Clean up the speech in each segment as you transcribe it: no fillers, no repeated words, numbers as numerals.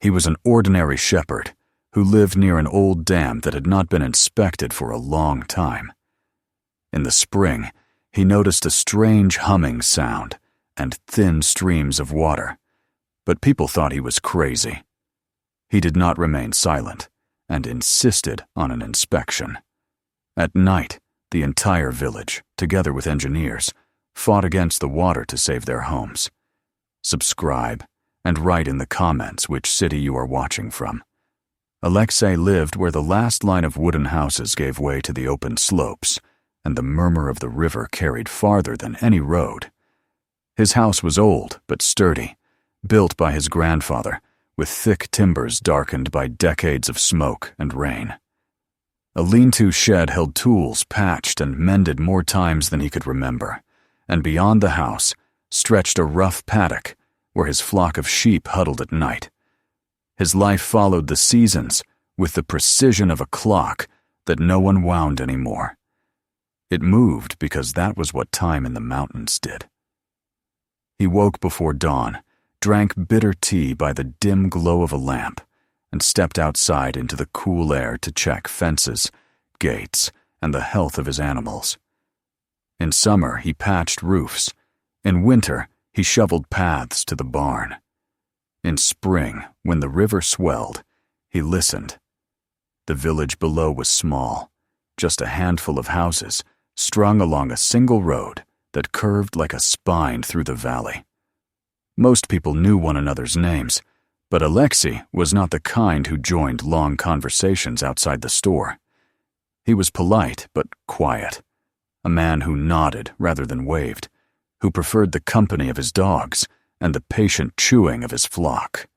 He was an ordinary shepherd who lived near an old dam that had not been inspected for a long time. In the spring, he noticed a strange humming sound and thin streams of water, but people thought he was crazy. He did not remain silent and insisted on an inspection. At night, the entire village, together with engineers, fought against the water to save their homes. Subscribe and write in the comments which city you are watching from. Alexei lived where the last line of wooden houses gave way to the open slopes, and the murmur of the river carried farther than any road. His house was old but sturdy, built by his grandfather, with thick timbers darkened by decades of smoke and rain. A lean-to shed held tools patched and mended more times than he could remember, and beyond the house stretched a rough paddock where his flock of sheep huddled at night. His life followed the seasons with the precision of a clock that no one wound anymore. It moved because that was what time in the mountains did. He woke before dawn, drank bitter tea by the dim glow of a lamp, and stepped outside into the cool air to check fences, gates, and the health of his animals. In summer, he patched roofs. In winter, he shoveled paths to the barn. In spring, when the river swelled, he listened. The village below was small, just a handful of houses strung along a single road that curved like a spine through the valley. Most people knew one another's names, but Alexei was not the kind who joined long conversations outside the store. He was polite but quiet, a man who nodded rather than waved, who preferred the company of his dogs and the patient chewing of his flock.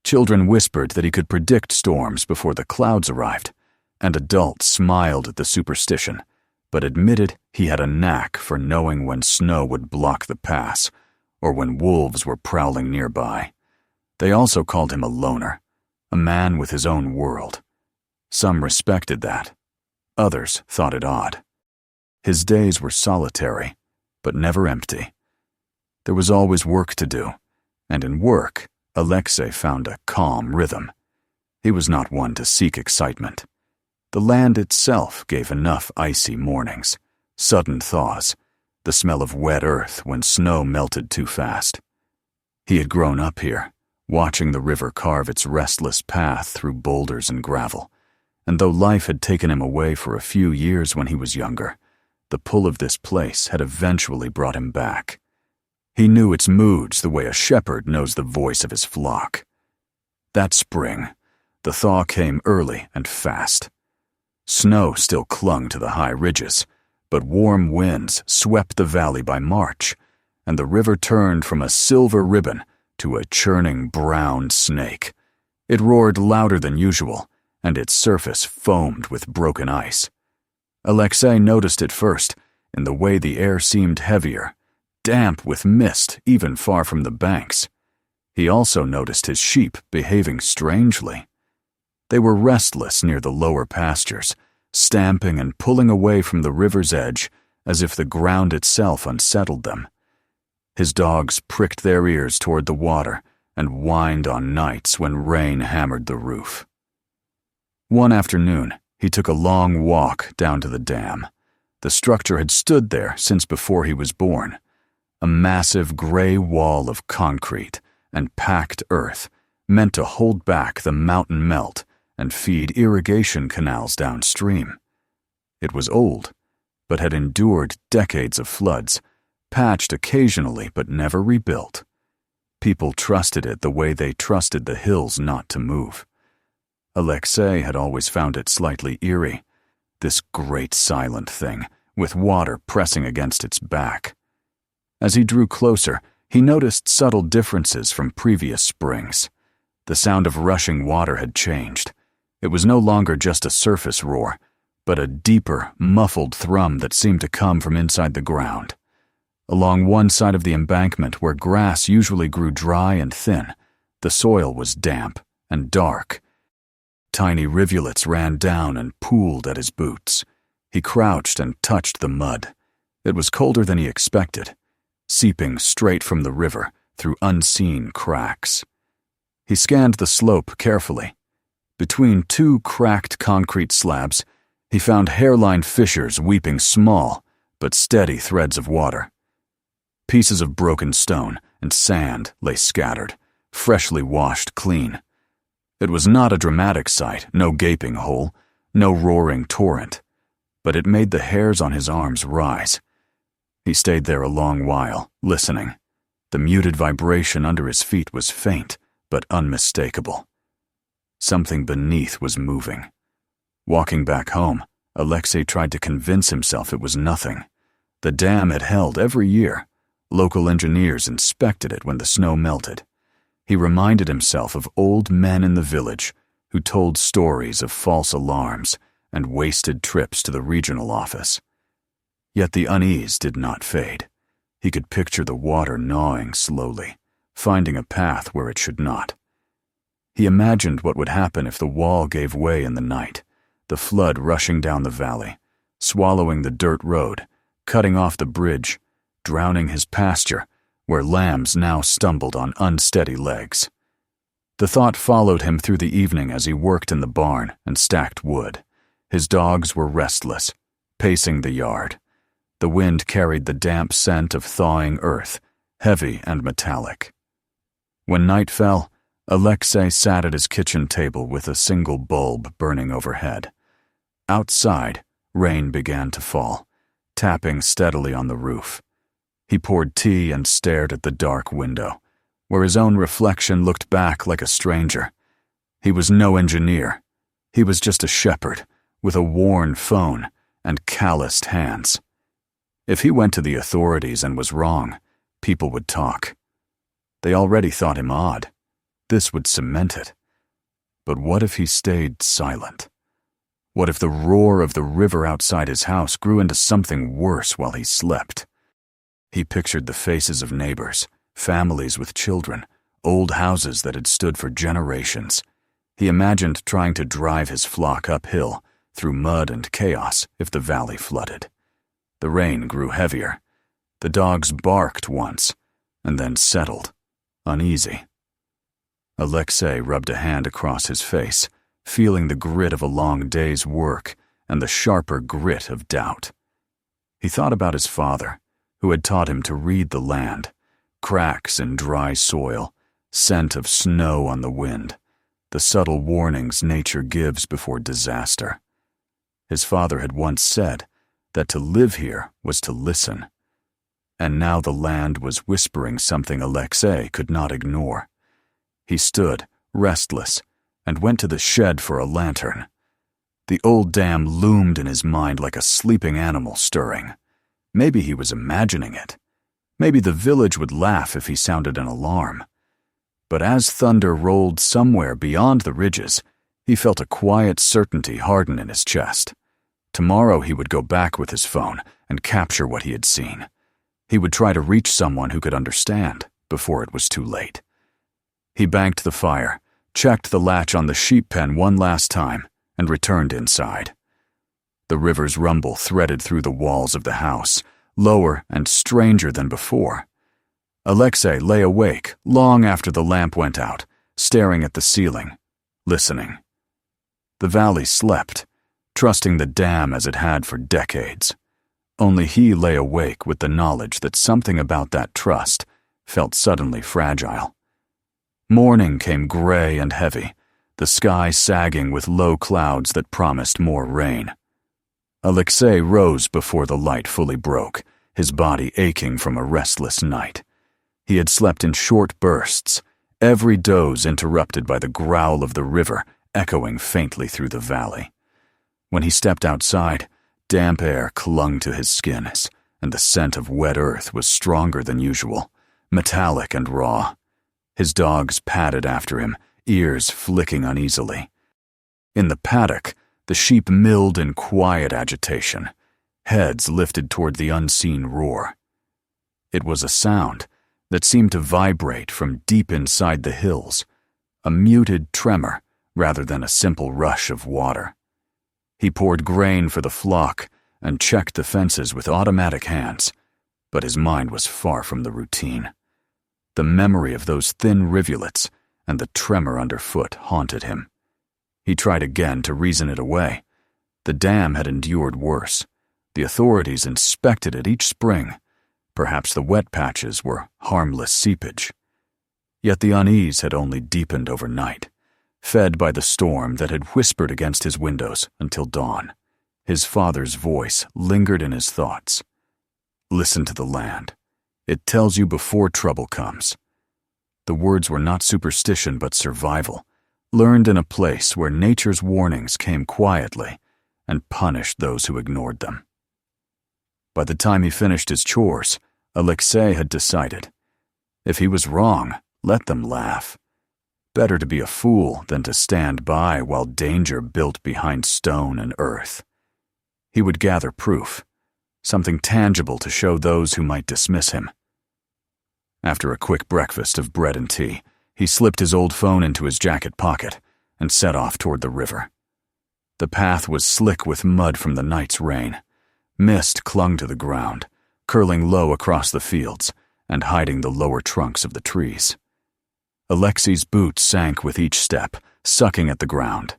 Children whispered that he could predict storms before the clouds arrived, and adults smiled at the superstition, but admitted he had a knack for knowing when snow would block the pass or when wolves were prowling nearby. They also called him a loner, a man with his own world. Some respected that. Others thought it odd. His days were solitary, but never empty. There was always work to do, and in work, Alexei found a calm rhythm. He was not one to seek excitement. The land itself gave enough icy mornings, sudden thaws, the smell of wet earth when snow melted too fast. He had grown up here, watching the river carve its restless path through boulders and gravel, and though life had taken him away for a few years when he was younger, the pull of this place had eventually brought him back. He knew its moods the way a shepherd knows the voice of his flock. That spring, the thaw came early and fast. Snow still clung to the high ridges, but warm winds swept the valley by March, and the river turned from a silver ribbon to a churning brown snake. It roared louder than usual, and its surface foamed with broken ice. Alexei noticed it first in the way the air seemed heavier, damp with mist even far from the banks. He also noticed his sheep behaving strangely. They were restless near the lower pastures, stamping and pulling away from the river's edge as if the ground itself unsettled them. His dogs pricked their ears toward the water and whined on nights when rain hammered the roof. One afternoon, he took a long walk down to the dam. The structure had stood there since before he was born. A massive gray wall of concrete and packed earth meant to hold back the mountain melt and feed irrigation canals downstream. It was old, but had endured decades of floods, patched occasionally but never rebuilt. People trusted it the way they trusted the hills not to move. Alexei had always found it slightly eerie, this great silent thing, with water pressing against its back. As he drew closer, he noticed subtle differences from previous springs. The sound of rushing water had changed. It was no longer just a surface roar, but a deeper, muffled thrum that seemed to come from inside the ground. Along one side of the embankment, where grass usually grew dry and thin, the soil was damp and dark. Tiny rivulets ran down and pooled at his boots. He crouched and touched the mud. It was colder than he expected, seeping straight from the river through unseen cracks. He scanned the slope carefully. Between two cracked concrete slabs, he found hairline fissures weeping small but steady threads of water. Pieces of broken stone and sand lay scattered, freshly washed clean. It was not a dramatic sight, no gaping hole, no roaring torrent, but it made the hairs on his arms rise. He stayed there a long while, listening. The muted vibration under his feet was faint, but unmistakable. Something beneath was moving. Walking back home, Alexei tried to convince himself it was nothing. The dam had held every year. Local engineers inspected it when the snow melted. He reminded himself of old men in the village who told stories of false alarms and wasted trips to the regional office. Yet the unease did not fade. He could picture the water gnawing slowly, finding a path where it should not. He imagined what would happen if the wall gave way in the night, the flood rushing down the valley, swallowing the dirt road, cutting off the bridge, drowning his pasture, where lambs now stumbled on unsteady legs. The thought followed him through the evening as he worked in the barn and stacked wood. His dogs were restless, pacing the yard. The wind carried the damp scent of thawing earth, heavy and metallic. When night fell, Alexei sat at his kitchen table with a single bulb burning overhead. Outside, rain began to fall, tapping steadily on the roof. He poured tea and stared at the dark window, where his own reflection looked back like a stranger. He was no engineer. He was just a shepherd, with a worn phone and calloused hands. If he went to the authorities and was wrong, people would talk. They already thought him odd. This would cement it. But what if he stayed silent? What if the roar of the river outside his house grew into something worse while he slept? He pictured the faces of neighbors, families with children, old houses that had stood for generations. He imagined trying to drive his flock uphill, through mud and chaos, if the valley flooded. The rain grew heavier. The dogs barked once, and then settled, uneasy. Alexei rubbed a hand across his face, feeling the grit of a long day's work and the sharper grit of doubt. He thought about his father, who had taught him to read the land, cracks in dry soil, scent of snow on the wind, the subtle warnings nature gives before disaster. His father had once said that to live here was to listen. And now the land was whispering something Alexei could not ignore. He stood, restless, and went to the shed for a lantern. The old dam loomed in his mind like a sleeping animal stirring. Maybe he was imagining it. Maybe the village would laugh if he sounded an alarm. But as thunder rolled somewhere beyond the ridges, he felt a quiet certainty harden in his chest. Tomorrow he would go back with his phone and capture what he had seen. He would try to reach someone who could understand before it was too late. He banked the fire, checked the latch on the sheep pen one last time, and returned inside. The river's rumble threaded through the walls of the house, lower and stranger than before. Alexei lay awake long after the lamp went out, staring at the ceiling, listening. The valley slept, trusting the dam as it had for decades. Only he lay awake with the knowledge that something about that trust felt suddenly fragile. Morning came gray and heavy, the sky sagging with low clouds that promised more rain. Alexei rose before the light fully broke, his body aching from a restless night. He had slept in short bursts, every doze interrupted by the growl of the river echoing faintly through the valley. When he stepped outside, damp air clung to his skin, and the scent of wet earth was stronger than usual, metallic and raw. His dogs padded after him, ears flicking uneasily. In the paddock, the sheep milled in quiet agitation, heads lifted toward the unseen roar. It was a sound that seemed to vibrate from deep inside the hills, a muted tremor rather than a simple rush of water. He poured grain for the flock and checked the fences with automatic hands, but his mind was far from the routine. The memory of those thin rivulets and the tremor underfoot haunted him. He tried again to reason it away. The dam had endured worse. The authorities inspected it each spring. Perhaps the wet patches were harmless seepage. Yet the unease had only deepened overnight, fed by the storm that had whispered against his windows until dawn. His father's voice lingered in his thoughts. Listen to the land. It tells you before trouble comes. The words were not superstition but survival, learned in a place where nature's warnings came quietly and punished those who ignored them. By the time he finished his chores, Alexei had decided. If he was wrong, let them laugh. Better to be a fool than to stand by while danger built behind stone and earth. He would gather proof, something tangible to show those who might dismiss him. After a quick breakfast of bread and tea, he slipped his old phone into his jacket pocket and set off toward the river. The path was slick with mud from the night's rain. Mist clung to the ground, curling low across the fields and hiding the lower trunks of the trees. Alexei's boots sank with each step, sucking at the ground.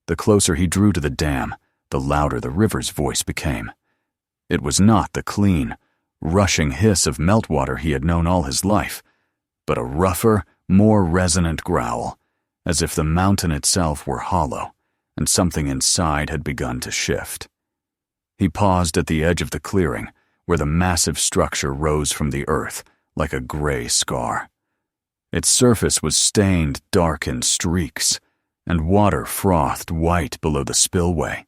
The closer he drew to the dam, the louder the river's voice became. It was not the clean, rushing hiss of meltwater he had known all his life, but a rougher, more resonant growl, as if the mountain itself were hollow and something inside had begun to shift. He paused at the edge of the clearing, where the massive structure rose from the earth like a gray scar. Its surface was stained dark in streaks, and water frothed white below the spillway.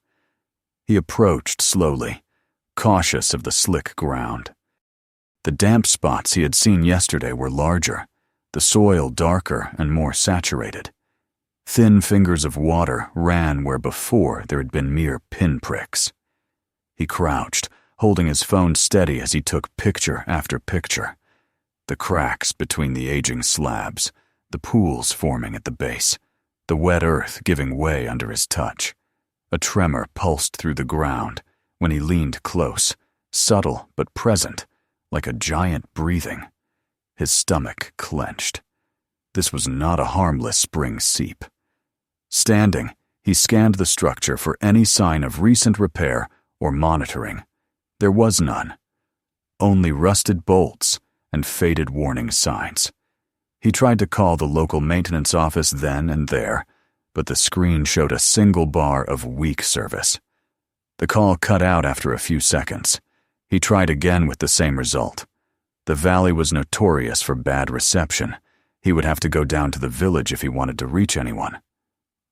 He approached slowly, cautious of the slick ground. The damp spots he had seen yesterday were larger, the soil darker and more saturated. Thin fingers of water ran where before there had been mere pinpricks. He crouched, holding his phone steady as he took picture after picture. The cracks between the aging slabs, the pools forming at the base, the wet earth giving way under his touch. A tremor pulsed through the ground when he leaned close, subtle but present, like a giant breathing. His stomach clenched. This was not a harmless spring seep. Standing, he scanned the structure for any sign of recent repair or monitoring. There was none. Only rusted bolts and faded warning signs. He tried to call the local maintenance office then and there, but the screen showed a single bar of weak service. The call cut out after a few seconds. He tried again with the same result. The valley was notorious for bad reception. He would have to go down to the village if he wanted to reach anyone.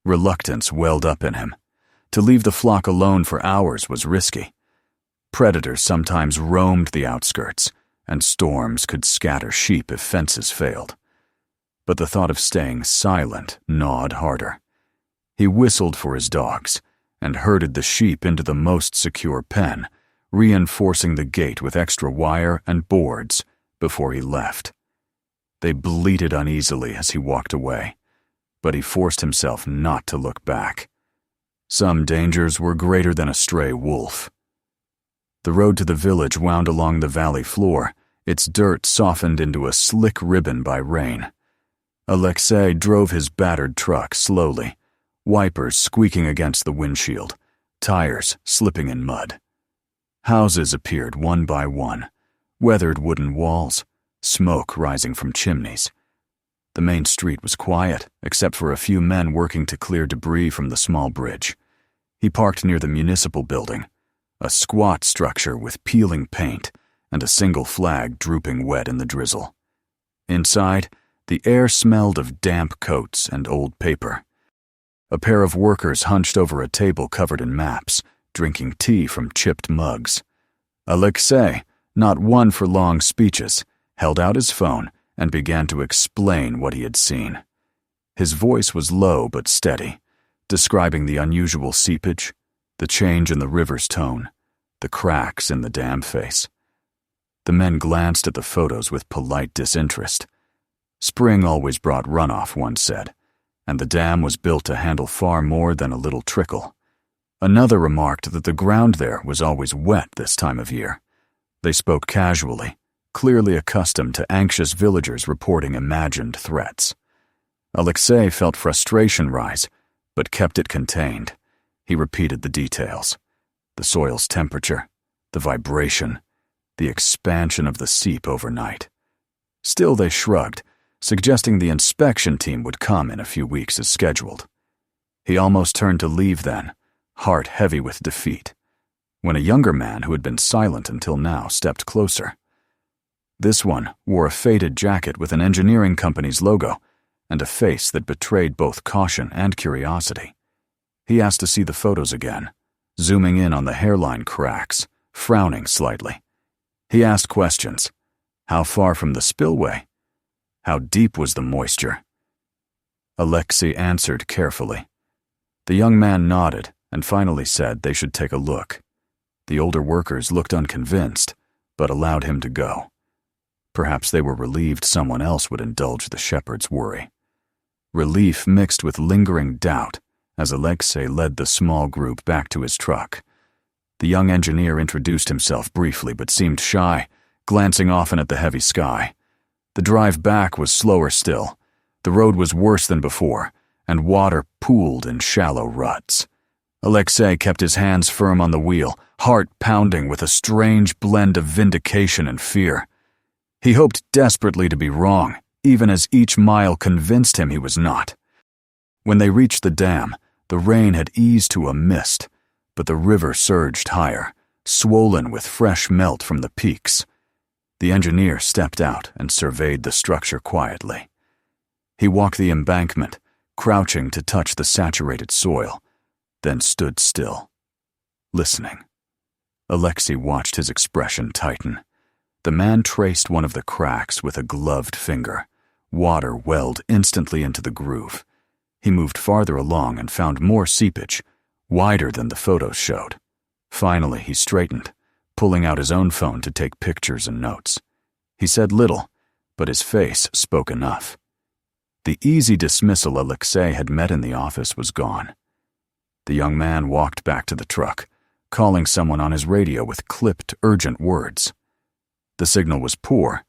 Reluctance welled up in him. To leave the flock alone for hours was risky. Predators sometimes roamed the outskirts, and storms could scatter sheep if fences failed. But the thought of staying silent gnawed harder. He whistled for his dogs and herded the sheep into the most secure pen, reinforcing the gate with extra wire and boards before he left. They bleated uneasily as he walked away, but he forced himself not to look back. Some dangers were greater than a stray wolf. The road to the village wound along the valley floor, its dirt softened into a slick ribbon by rain. Alexei drove his battered truck slowly, wipers squeaking against the windshield, tires slipping in mud. Houses appeared one by one, weathered wooden walls, smoke rising from chimneys. The main street was quiet, except for a few men working to clear debris from the small bridge. He parked near the municipal building, a squat structure with peeling paint and a single flag drooping wet in the drizzle. Inside, the air smelled of damp coats and old paper. A pair of workers hunched over a table covered in maps, drinking tea from chipped mugs. Alexei, not one for long speeches, held out his phone and began to explain what he had seen. His voice was low but steady, describing the unusual seepage, the change in the river's tone, the cracks in the dam face. The men glanced at the photos with polite disinterest. Spring always brought runoff, one said, and the dam was built to handle far more than a little trickle. Another remarked that the ground there was always wet this time of year. They spoke casually, clearly accustomed to anxious villagers reporting imagined threats. Alexei felt frustration rise, but kept it contained. He repeated the details. The soil's temperature, the vibration, the expansion of the seep overnight. Still they shrugged, suggesting the inspection team would come in a few weeks as scheduled. He almost turned to leave then, heart heavy with defeat, when a younger man who had been silent until now stepped closer. This one wore a faded jacket with an engineering company's logo and a face that betrayed both caution and curiosity. He asked to see the photos again, zooming in on the hairline cracks, frowning slightly. He asked questions. How far from the spillway? How deep was the moisture? Alexei answered carefully. The young man nodded and finally said they should take a look. The older workers looked unconvinced, but allowed him to go. Perhaps they were relieved someone else would indulge the shepherd's worry. Relief mixed with lingering doubt as Alexei led the small group back to his truck. The young engineer introduced himself briefly but seemed shy, glancing often at the heavy sky. The drive back was slower still. The road was worse than before, and water pooled in shallow ruts. Alexei kept his hands firm on the wheel, heart pounding with a strange blend of vindication and fear. He hoped desperately to be wrong, even as each mile convinced him he was not. When they reached the dam, the rain had eased to a mist, but the river surged higher, swollen with fresh melt from the peaks. The engineer stepped out and surveyed the structure quietly. He walked the embankment, crouching to touch the saturated soil, then stood still, listening. Alexei watched his expression tighten. The man traced one of the cracks with a gloved finger. Water welled instantly into the groove. He moved farther along and found more seepage, wider than the photos showed. Finally, he straightened, pulling out his own phone to take pictures and notes. He said little, but his face spoke enough. The easy dismissal Alexei had met in the office was gone. The young man walked back to the truck, calling someone on his radio with clipped, urgent words. The signal was poor,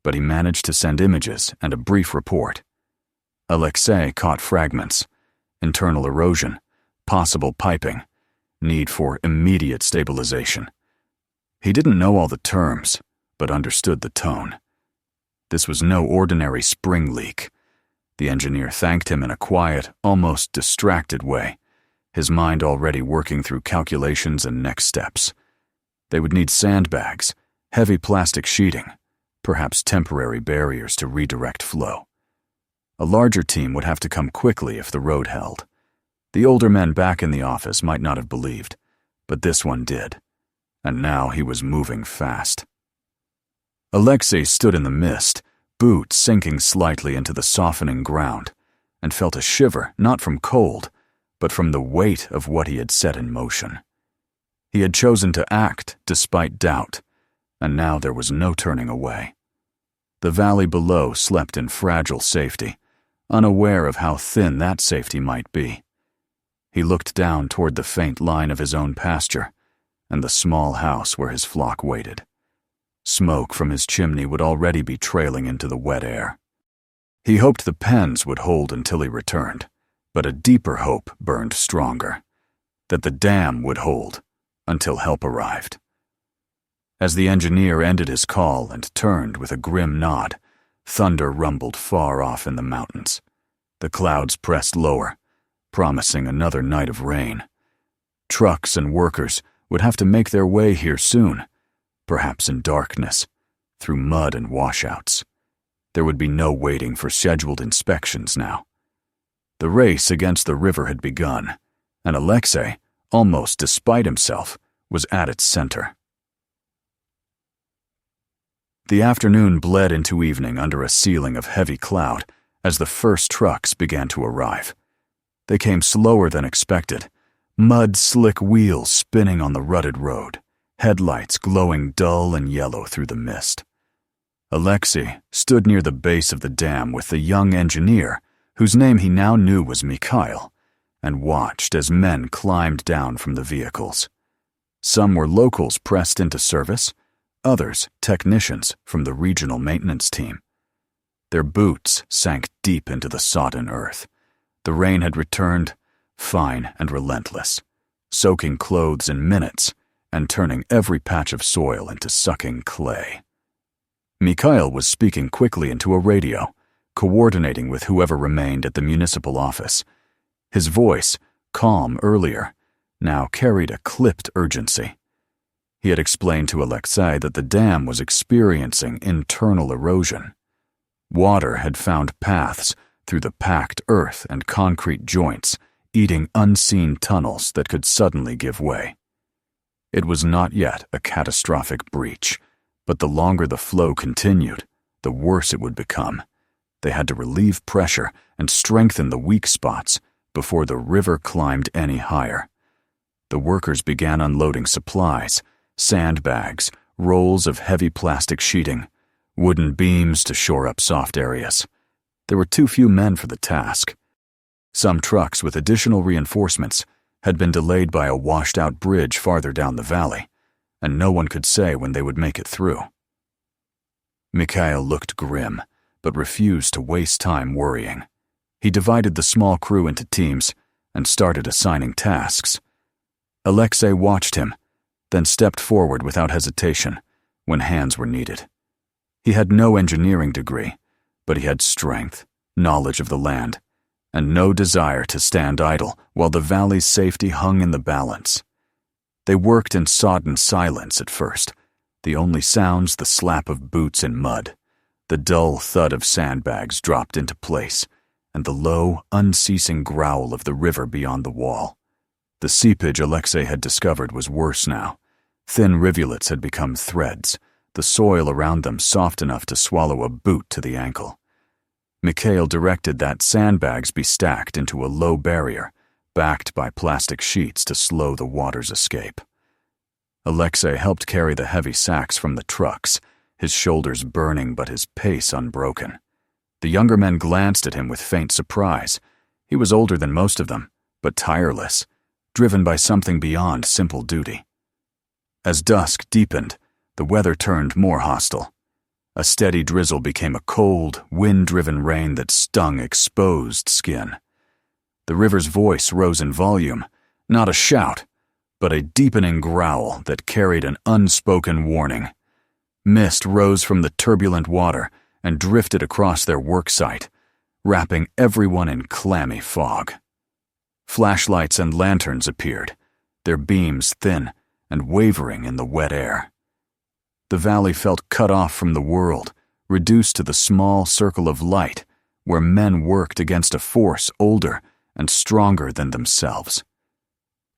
but he managed to send images and a brief report. Alexei caught fragments: internal erosion, possible piping, need for immediate stabilization. He didn't know all the terms, but understood the tone. This was no ordinary spring leak. The engineer thanked him in a quiet, almost distracted way, his mind already working through calculations and next steps. They would need sandbags, heavy plastic sheeting, perhaps temporary barriers to redirect flow. A larger team would have to come quickly if the road held. The older men back in the office might not have believed, but this one did, and now he was moving fast. Alexei stood in the mist, boots sinking slightly into the softening ground, and felt a shiver not from cold, but from the weight of what he had set in motion. He had chosen to act despite doubt, and now there was no turning away. The valley below slept in fragile safety, unaware of how thin that safety might be. He looked down toward the faint line of his own pasture and the small house where his flock waited. Smoke from his chimney would already be trailing into the wet air. He hoped the pens would hold until he returned, but a deeper hope burned stronger, that the dam would hold until help arrived. As the engineer ended his call and turned with a grim nod, thunder rumbled far off in the mountains. The clouds pressed lower, promising another night of rain. Trucks and workers would have to make their way here soon, perhaps in darkness, through mud and washouts. There would be no waiting for scheduled inspections now. The race against the river had begun, and Alexei, almost despite himself, was at its center. The afternoon bled into evening under a ceiling of heavy cloud as the first trucks began to arrive. They came slower than expected, mud-slick wheels spinning on the rutted road, headlights glowing dull and yellow through the mist. Alexei stood near the base of the dam with the young engineer, whose name he now knew was Mikhail, and watched as men climbed down from the vehicles. Some were locals pressed into service, others technicians from the regional maintenance team. Their boots sank deep into the sodden earth. The rain had returned, fine and relentless, soaking clothes in minutes and turning every patch of soil into sucking clay. Mikhail was speaking quickly into a radio, coordinating with whoever remained at the municipal office. His voice, calm earlier, now carried a clipped urgency. He had explained to Alexei that the dam was experiencing internal erosion. Water had found paths through the packed earth and concrete joints, eating unseen tunnels that could suddenly give way. It was not yet a catastrophic breach, but the longer the flow continued, the worse it would become. They had to relieve pressure and strengthen the weak spots before the river climbed any higher. The workers began unloading supplies, sandbags, rolls of heavy plastic sheeting, wooden beams to shore up soft areas. There were too few men for the task. Some trucks with additional reinforcements had been delayed by a washed-out bridge farther down the valley, and no one could say when they would make it through. Mikhail looked grim, but refused to waste time worrying. He divided the small crew into teams and started assigning tasks. Alexei watched him, then stepped forward without hesitation when hands were needed. He had no engineering degree, but he had strength, knowledge of the land, and no desire to stand idle while the valley's safety hung in the balance. They worked in sodden silence at first, the only sounds the slap of boots in mud, the dull thud of sandbags dropped into place, and the low, unceasing growl of the river beyond the wall. The seepage Alexei had discovered was worse now. Thin rivulets had become threads, the soil around them soft enough to swallow a boot to the ankle. Mikhail directed that sandbags be stacked into a low barrier, backed by plastic sheets to slow the water's escape. Alexei helped carry the heavy sacks from the trucks, his shoulders burning but his pace unbroken. The younger men glanced at him with faint surprise. He was older than most of them, but tireless, driven by something beyond simple duty. As dusk deepened, the weather turned more hostile. A steady drizzle became a cold, wind-driven rain that stung exposed skin. The river's voice rose in volume, not a shout, but a deepening growl that carried an unspoken warning. Mist rose from the turbulent water and drifted across their work site, wrapping everyone in clammy fog. Flashlights and lanterns appeared, their beams thin and wavering in the wet air. The valley felt cut off from the world, reduced to the small circle of light where men worked against a force older and stronger than themselves.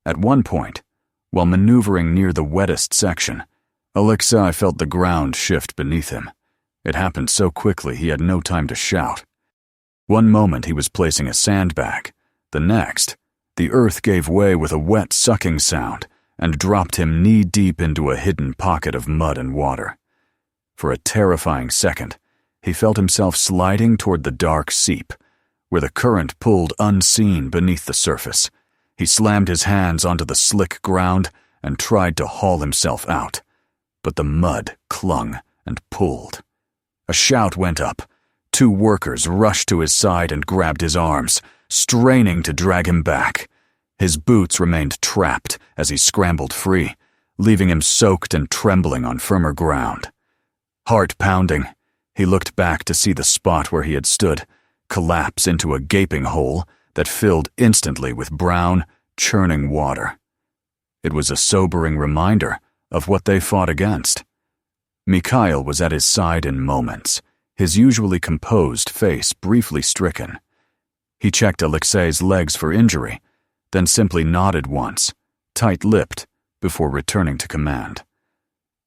At one point, while maneuvering near the wettest section, Alexei felt the ground shift beneath him. It happened so quickly he had no time to shout. One moment he was placing a sandbag. The next, the earth gave way with a wet sucking sound and dropped him knee-deep into a hidden pocket of mud and water. For a terrifying second, he felt himself sliding toward the dark seep, where the current pulled unseen beneath the surface. He slammed his hands onto the slick ground and tried to haul himself out, but the mud clung and pulled. A shout went up. 2 workers rushed to his side and grabbed his arms, straining to drag him back. His boots remained trapped as he scrambled free, leaving him soaked and trembling on firmer ground. Heart pounding, he looked back to see the spot where he had stood collapse into a gaping hole that filled instantly with brown, churning water. It was a sobering reminder of what they fought against. Mikhail was at his side in moments, his usually composed face briefly stricken. He checked Alexei's legs for injury, then simply nodded once, tight-lipped, before returning to command.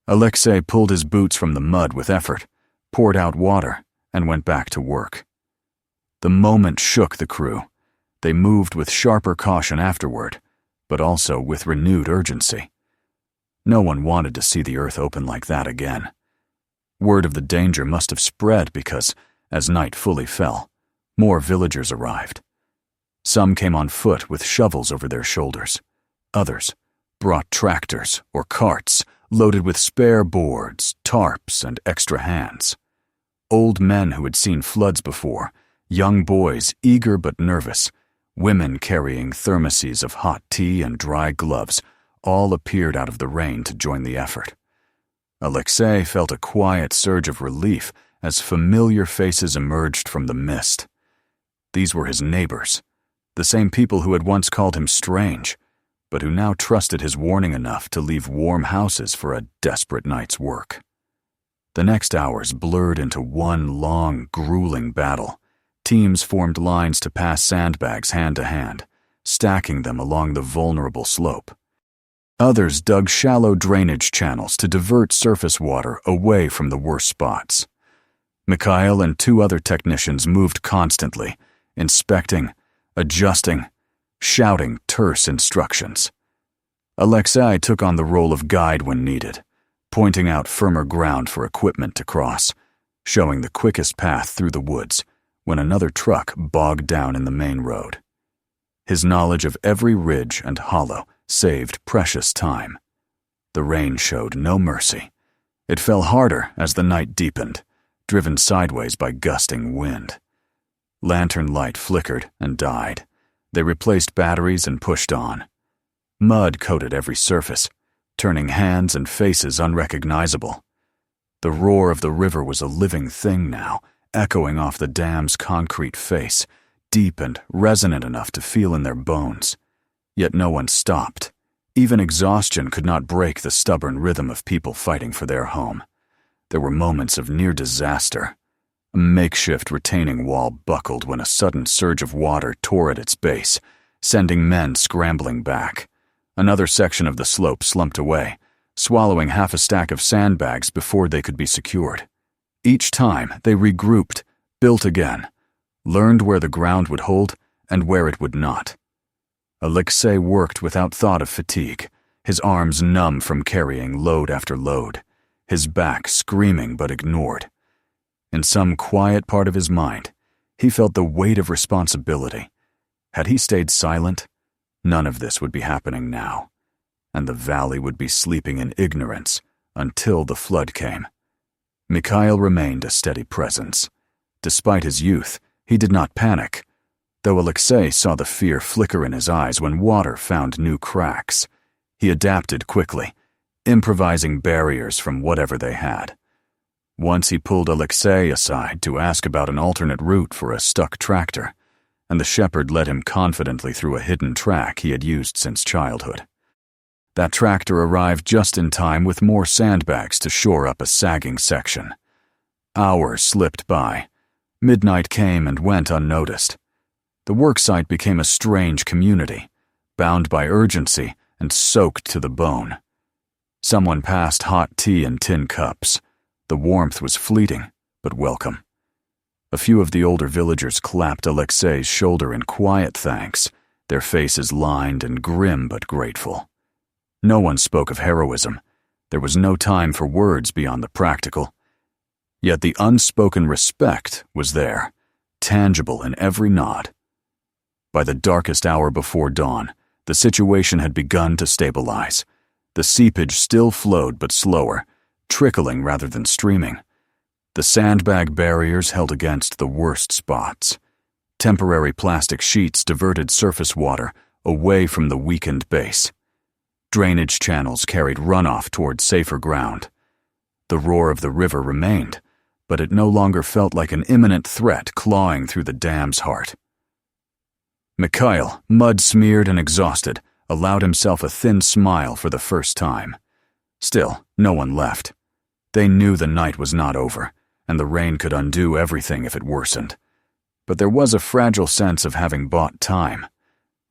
Alexei pulled his boots from the mud with effort, poured out water, and went back to work. The moment shook the crew. They moved with sharper caution afterward, but also with renewed urgency. No one wanted to see the earth open like that again. Word of the danger must have spread because, as night fully fell, more villagers arrived. Some came on foot with shovels over their shoulders. Others brought tractors or carts loaded with spare boards, tarps, and extra hands. Old men who had seen floods before, young boys eager but nervous, women carrying thermoses of hot tea and dry gloves, all appeared out of the rain to join the effort. Alexei felt a quiet surge of relief as familiar faces emerged from the mist. These were his neighbors, the same people who had once called him strange, but who now trusted his warning enough to leave warm houses for a desperate night's work. The next hours blurred into one long, grueling battle. Teams formed lines to pass sandbags hand to hand, stacking them along the vulnerable slope. Others dug shallow drainage channels to divert surface water away from the worst spots. Mikhail and 2 other technicians moved constantly, inspecting, adjusting, shouting terse instructions. Alexei took on the role of guide when needed, pointing out firmer ground for equipment to cross, showing the quickest path through the woods when another truck bogged down in the main road. His knowledge of every ridge and hollow saved precious time. The rain showed no mercy. It fell harder as the night deepened, driven sideways by gusting wind. Lantern light flickered and died. They replaced batteries and pushed on. Mud coated every surface, turning hands and faces unrecognizable. The roar of the river was a living thing now, echoing off the dam's concrete face, deep and resonant enough to feel in their bones. Yet no one stopped. Even exhaustion could not break the stubborn rhythm of people fighting for their home. There were moments of near disaster. A makeshift retaining wall buckled when a sudden surge of water tore at its base, sending men scrambling back. Another section of the slope slumped away, swallowing half a stack of sandbags before they could be secured. Each time, they regrouped, built again, learned where the ground would hold and where it would not. Alexei worked without thought of fatigue, his arms numb from carrying load after load, his back screaming but ignored. In some quiet part of his mind, he felt the weight of responsibility. Had he stayed silent, none of this would be happening now, and the valley would be sleeping in ignorance until the flood came. Mikhail remained a steady presence. Despite his youth, he did not panic, though Alexei saw the fear flicker in his eyes when water found new cracks. He adapted quickly, improvising barriers from whatever they had. Once he pulled Alexei aside to ask about an alternate route for a stuck tractor, and the shepherd led him confidently through a hidden track he had used since childhood. That tractor arrived just in time with more sandbags to shore up a sagging section. Hours slipped by. Midnight came and went unnoticed. The worksite became a strange community, bound by urgency and soaked to the bone. Someone passed hot tea in tin cups. The warmth was fleeting, but welcome. A few of the older villagers clapped Alexei's shoulder in quiet thanks, their faces lined and grim but grateful. No one spoke of heroism. There was no time for words beyond the practical. Yet the unspoken respect was there, tangible in every nod. By the darkest hour before dawn, the situation had begun to stabilize. The seepage still flowed but slower, trickling rather than streaming. The sandbag barriers held against the worst spots. Temporary plastic sheets diverted surface water away from the weakened base. Drainage channels carried runoff toward safer ground. The roar of the river remained, but it no longer felt like an imminent threat clawing through the dam's heart. Mikhail, mud-smeared and exhausted, allowed himself a thin smile for the first time. Still, no one left. They knew the night was not over, and the rain could undo everything if it worsened. But there was a fragile sense of having bought time.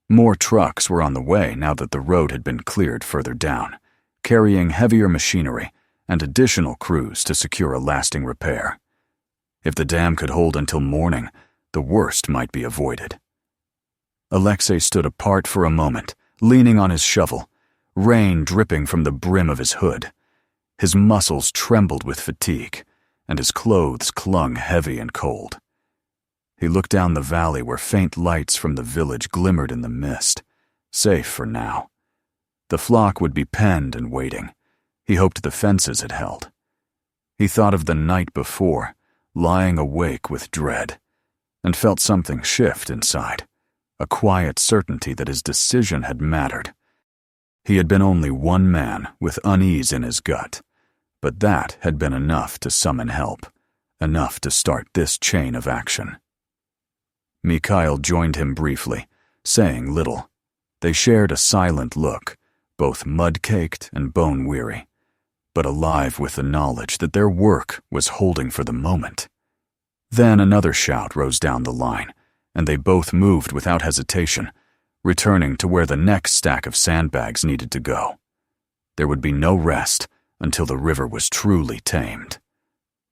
More trucks were on the way now that the road had been cleared further down, carrying heavier machinery and additional crews to secure a lasting repair. If the dam could hold until morning, the worst might be avoided. Alexei stood apart for a moment, leaning on his shovel, rain dripping from the brim of his hood. His muscles trembled with fatigue, and his clothes clung heavy and cold. He looked down the valley where faint lights from the village glimmered in the mist, safe for now. The flock would be penned and waiting. He hoped the fences had held. He thought of the night before, lying awake with dread, and felt something shift inside, a quiet certainty that his decision had mattered. He had been only one man with unease in his gut, but that had been enough to summon help, enough to start this chain of action. Mikhail joined him briefly, saying little. They shared a silent look, both mud-caked and bone-weary, but alive with the knowledge that their work was holding for the moment. Then another shout rose down the line, and they both moved without hesitation, returning to where the next stack of sandbags needed to go. There would be no rest until the river was truly tamed.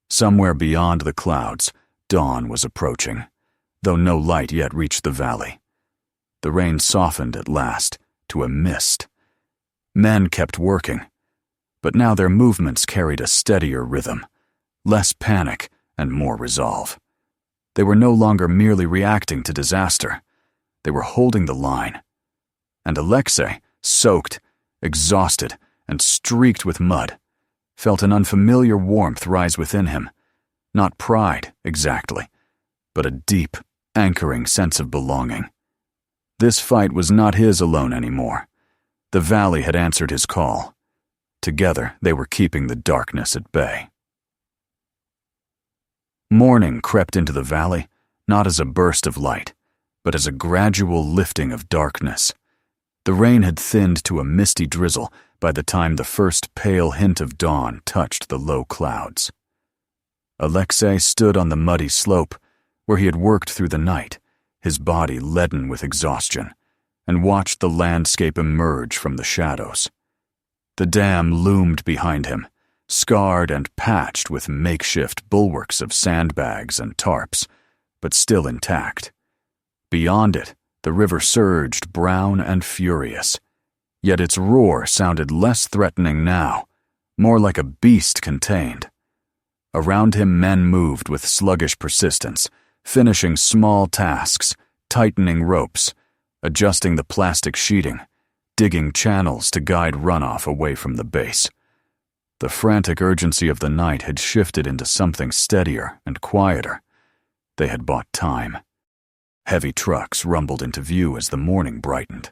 Somewhere beyond the clouds, dawn was approaching, though no light yet reached the valley. The rain softened at last to a mist. Men kept working, but now their movements carried a steadier rhythm, less panic and more resolve. They were no longer merely reacting to disaster. They were holding the line. And Alexei, soaked, exhausted, and streaked with mud, felt an unfamiliar warmth rise within him. Not pride, exactly, but a deep, anchoring sense of belonging. This fight was not his alone anymore. The valley had answered his call. Together, they were keeping the darkness at bay. Morning crept into the valley, not as a burst of light, but as a gradual lifting of darkness. The rain had thinned to a misty drizzle by the time the first pale hint of dawn touched the low clouds. Alexei stood on the muddy slope, where he had worked through the night, his body leaden with exhaustion, and watched the landscape emerge from the shadows. The dam loomed behind him, scarred and patched with makeshift bulwarks of sandbags and tarps, but still intact. Beyond it, the river surged brown and furious, yet its roar sounded less threatening now, more like a beast contained. Around him men moved with sluggish persistence, finishing small tasks, tightening ropes, adjusting the plastic sheeting, digging channels to guide runoff away from the base. The frantic urgency of the night had shifted into something steadier and quieter. They had bought time. Heavy trucks rumbled into view as the morning brightened.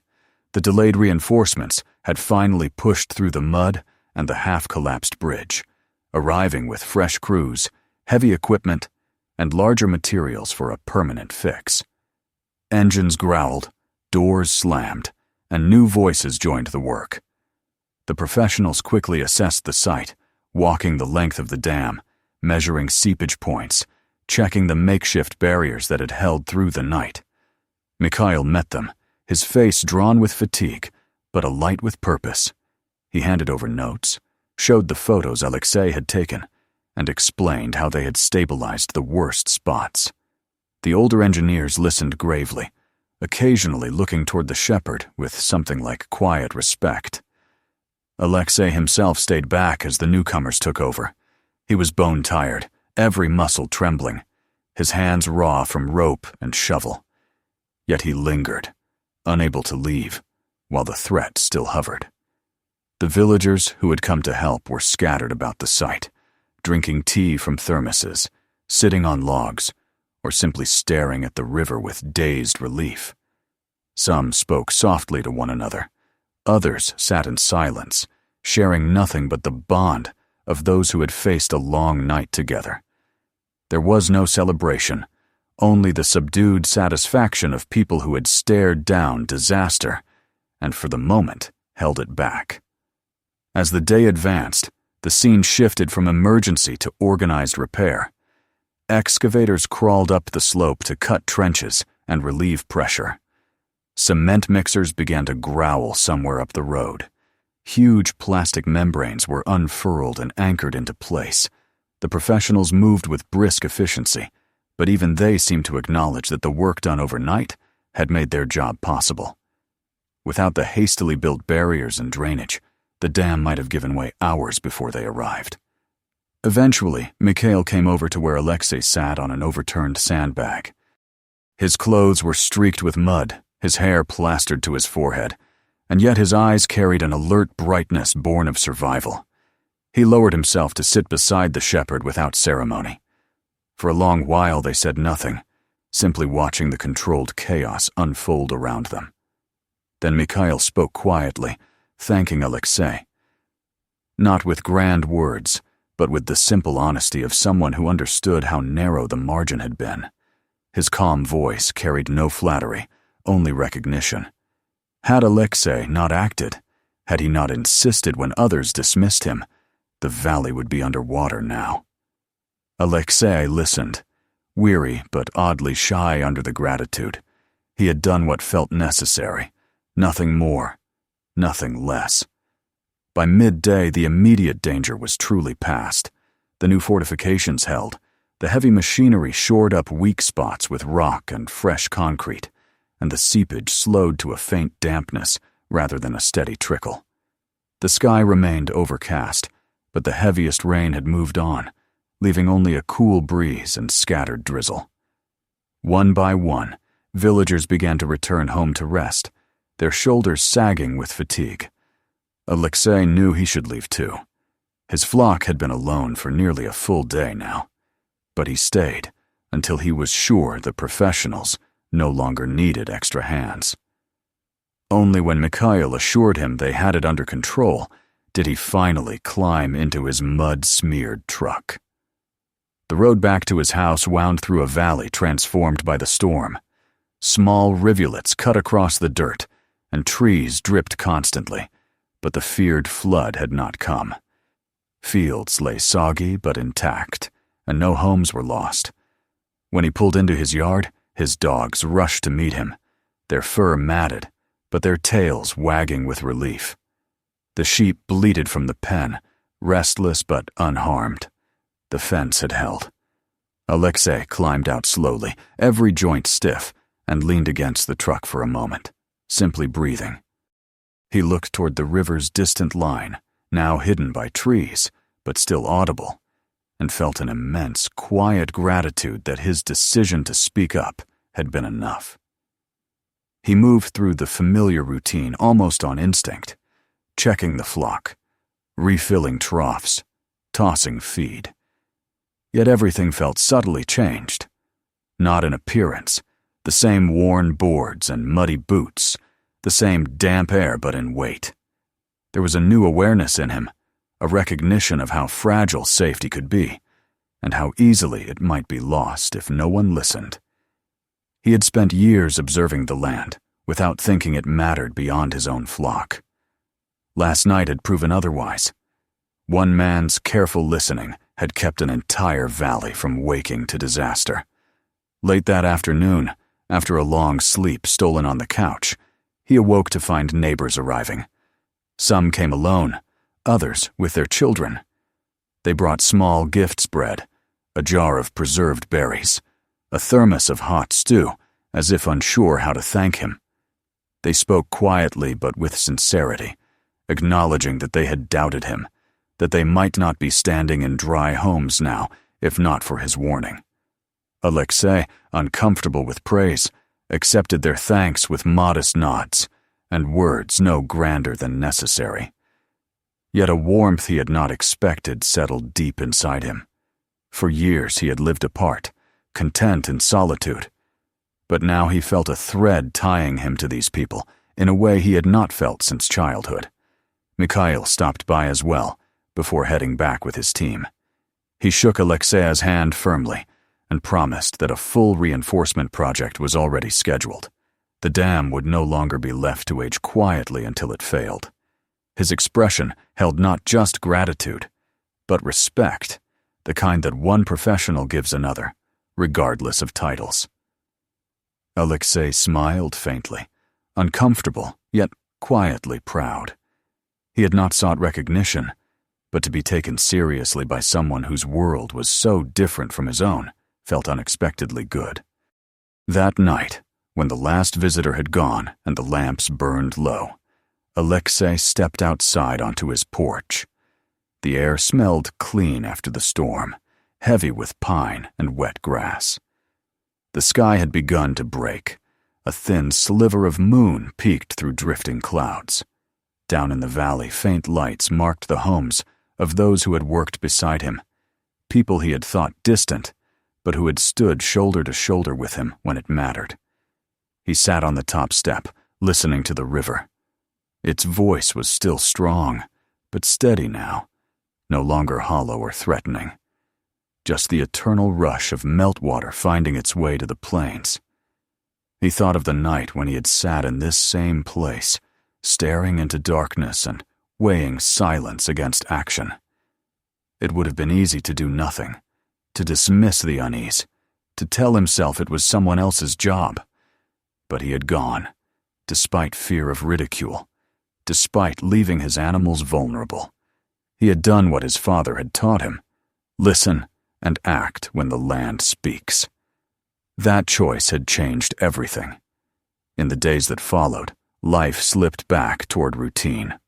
The delayed reinforcements had finally pushed through the mud and the half-collapsed bridge, arriving with fresh crews, heavy equipment, and larger materials for a permanent fix. Engines growled, doors slammed, and new voices joined the work. The professionals quickly assessed the site, walking the length of the dam, measuring seepage points, checking the makeshift barriers that had held through the night. Mikhail met them, his face drawn with fatigue, but alight with purpose. He handed over notes, showed the photos Alexei had taken, and explained how they had stabilized the worst spots. The older engineers listened gravely, occasionally looking toward the shepherd with something like quiet respect. Alexei himself stayed back as the newcomers took over. He was bone-tired, every muscle trembling, his hands raw from rope and shovel. Yet he lingered, unable to leave, while the threat still hovered. The villagers who had come to help were scattered about the site, drinking tea from thermoses, sitting on logs, or simply staring at the river with dazed relief. Some spoke softly to one another. Others sat in silence, sharing nothing but the bond of those who had faced a long night together. There was no celebration, only the subdued satisfaction of people who had stared down disaster and for the moment held it back. As the day advanced, the scene shifted from emergency to organized repair. Excavators crawled up the slope to cut trenches and relieve pressure. Cement mixers began to growl somewhere up the road. Huge plastic membranes were unfurled and anchored into place. The professionals moved with brisk efficiency, but even they seemed to acknowledge that the work done overnight had made their job possible. Without the hastily built barriers and drainage, the dam might have given way hours before they arrived. Eventually, Mikhail came over to where Alexei sat on an overturned sandbag. His clothes were streaked with mud, his hair plastered to his forehead, and yet his eyes carried an alert brightness born of survival. He lowered himself to sit beside the shepherd without ceremony. For a long while they said nothing, simply watching the controlled chaos unfold around them. Then Mikhail spoke quietly, thanking Alexei. Not with grand words, but with the simple honesty of someone who understood how narrow the margin had been. His calm voice carried no flattery, only recognition. Had Alexei not acted, had he not insisted when others dismissed him, the valley would be underwater now. Alexei listened, weary but oddly shy under the gratitude. He had done what felt necessary, nothing more, nothing less. By midday, the immediate danger was truly past. The new fortifications held. The heavy machinery shored up weak spots with rock and fresh concrete, and the seepage slowed to a faint dampness rather than a steady trickle. The sky remained overcast, but the heaviest rain had moved on, leaving only a cool breeze and scattered drizzle. One by one, villagers began to return home to rest, their shoulders sagging with fatigue. Alexei knew he should leave too. His flock had been alone for nearly a full day now, but he stayed until he was sure the professionals no longer needed extra hands. Only when Mikhail assured him they had it under control did he finally climb into his mud-smeared truck. The road back to his house wound through a valley transformed by the storm. Small rivulets cut across the dirt, and trees dripped constantly, but the feared flood had not come. Fields lay soggy but intact, and no homes were lost. When he pulled into his yard, his dogs rushed to meet him, their fur matted, but their tails wagging with relief. The sheep bleated from the pen, restless but unharmed. The fence had held. Alexei climbed out slowly, every joint stiff, and leaned against the truck for a moment, simply breathing. He looked toward the river's distant line, now hidden by trees, but still audible, and felt an immense, quiet gratitude that his decision to speak up had been enough. He moved through the familiar routine almost on instinct, checking the flock, refilling troughs, tossing feed. Yet everything felt subtly changed. Not in appearance, the same worn boards and muddy boots, the same damp air but in weight. There was a new awareness in him, a recognition of how fragile safety could be, and how easily it might be lost if no one listened. He had spent years observing the land, without thinking it mattered beyond his own flock. Last night had proven otherwise. One man's careful listening had kept an entire valley from waking to disaster. Late that afternoon, after a long sleep stolen on the couch, he awoke to find neighbors arriving. Some came alone, others with their children. They brought small gift spread, a jar of preserved berries, a thermos of hot stew, as if unsure how to thank him. They spoke quietly but with sincerity, acknowledging that they had doubted him, that they might not be standing in dry homes now, if not for his warning. Alexei, uncomfortable with praise, accepted their thanks with modest nods, and words no grander than necessary. Yet a warmth he had not expected settled deep inside him. For years he had lived apart, content in solitude. But now he felt a thread tying him to these people in a way he had not felt since childhood. Mikhail stopped by as well, before heading back with his team. He shook Alexei's hand firmly and promised that a full reinforcement project was already scheduled. The dam would no longer be left to age quietly until it failed. His expression held not just gratitude, but respect, the kind that one professional gives another, regardless of titles. Alexei smiled faintly, uncomfortable, yet quietly proud. He had not sought recognition, but to be taken seriously by someone whose world was so different from his own felt unexpectedly good. That night, when the last visitor had gone and the lamps burned low, Alexei stepped outside onto his porch. The air smelled clean after the storm, heavy with pine and wet grass. The sky had begun to break. A thin sliver of moon peeked through drifting clouds. Down in the valley, faint lights marked the homes of those who had worked beside him, people he had thought distant, but who had stood shoulder to shoulder with him when it mattered. He sat on the top step, listening to the river. Its voice was still strong, but steady now, no longer hollow or threatening. Just the eternal rush of meltwater finding its way to the plains. He thought of the night when he had sat in this same place, staring into darkness and weighing silence against action. It would have been easy to do nothing, to dismiss the unease, to tell himself it was someone else's job. But he had gone, despite fear of ridicule, despite leaving his animals vulnerable. He had done what his father had taught him: listen and act when the land speaks. That choice had changed everything. In the days that followed, life slipped back toward routine.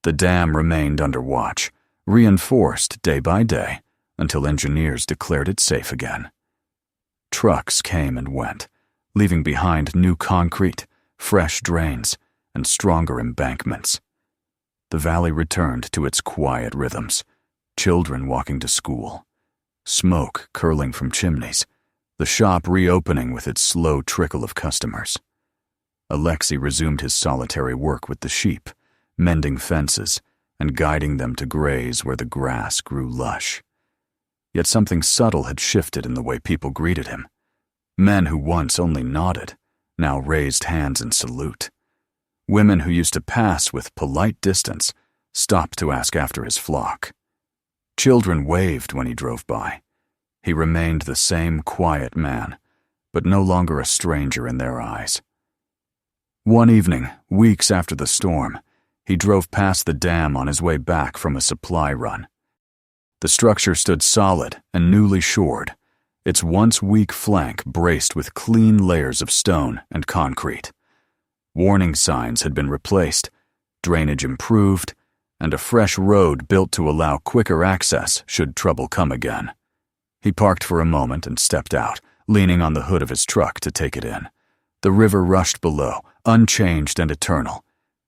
The dam remained under watch, reinforced day by day, until engineers declared it safe again. Trucks came and went, leaving behind new concrete, fresh drains, and stronger embankments. The valley returned to its quiet rhythms, children walking to school, smoke curling from chimneys, the shop reopening with its slow trickle of customers. Alexei resumed his solitary work with the sheep, mending fences and guiding them to graze where the grass grew lush. Yet something subtle had shifted in the way people greeted him. Men who once only nodded, now raised hands in salute. Women who used to pass with polite distance stopped to ask after his flock. Children waved when he drove by. He remained the same quiet man, but no longer a stranger in their eyes. One evening, weeks after the storm, he drove past the dam on his way back from a supply run. The structure stood solid and newly shored, its once weak flank braced with clean layers of stone and concrete. Warning signs had been replaced, drainage improved, and a fresh road built to allow quicker access should trouble come again. He parked for a moment and stepped out, leaning on the hood of his truck to take it in. The river rushed below, unchanged and eternal,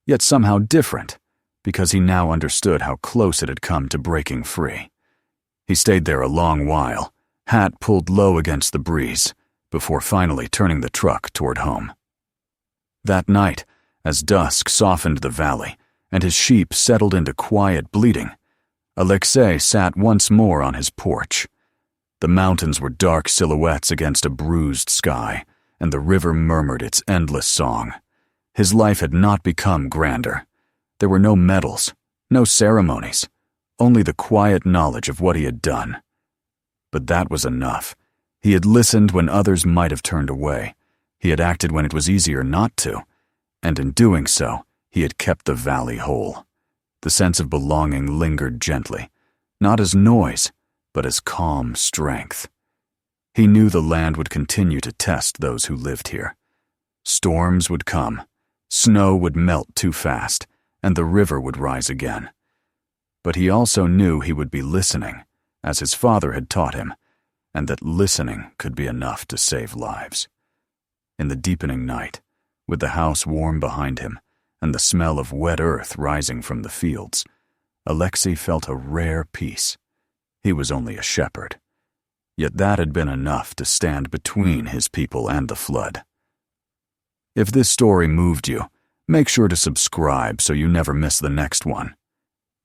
yet somehow different, because he now understood how close it had come to breaking free. He stayed there a long while, hat pulled low against the breeze, before finally turning the truck toward home. That night, as dusk softened the valley, and his sheep settled into quiet bleating, Alexei sat once more on his porch. The mountains were dark silhouettes against a bruised sky, and the river murmured its endless song. His life had not become grander. There were no medals, no ceremonies, only the quiet knowledge of what he had done. But that was enough. He had listened when others might have turned away. He had acted when it was easier not to, and in doing so, he had kept the valley whole. The sense of belonging lingered gently, not as noise, but as calm strength. He knew the land would continue to test those who lived here. Storms would come, snow would melt too fast, and the river would rise again. But he also knew he would be listening, as his father had taught him, and that listening could be enough to save lives. In the deepening night, with the house warm behind him and the smell of wet earth rising from the fields, Alexei felt a rare peace. He was only a shepherd, yet that had been enough to stand between his people and the flood. If this story moved you, make sure to subscribe so you never miss the next one.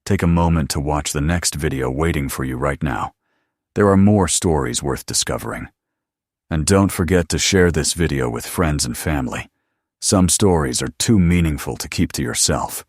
Take a moment to watch the next video waiting for you right now. There are more stories worth discovering. And don't forget to share this video with friends and family. Some stories are too meaningful to keep to yourself.